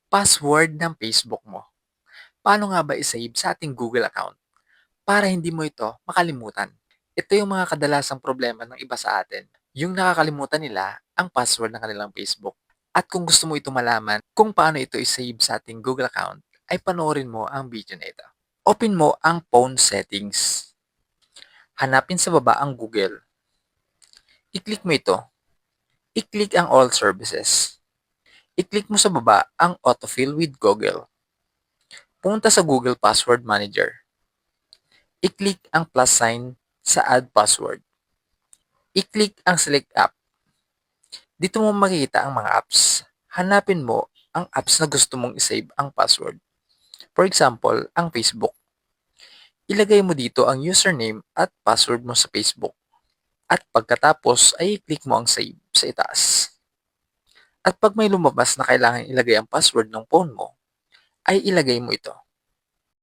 Password ng Facebook mo. Paano nga ba i-save sa ating Google account para hindi mo ito makalimutan? Ito yung mga kadalasang problema ng iba sa atin. Yung nakakalimutan nila ang password ng kanilang Facebook. At kung gusto mo ito malaman kung paano ito i-save sa ating Google account, ay panoorin mo ang video na ito. Open mo ang phone settings. Hanapin sa baba ang Google. I-click mo ito. I-click ang All Services. I-click mo sa baba ang Autofill with Google. Punta sa Google Password Manager. I-click ang plus sign sa Add Password. I-click ang Select App. Dito mo makikita ang mga apps. Hanapin mo ang apps na gusto mong isave ang password. For example, ang Facebook. Ilagay mo dito ang username at password mo sa Facebook. At pagkatapos ay i-click mo ang save sa itaas. At pag may lumabas na kailangan ilagay ang password ng phone mo, ay ilagay mo ito.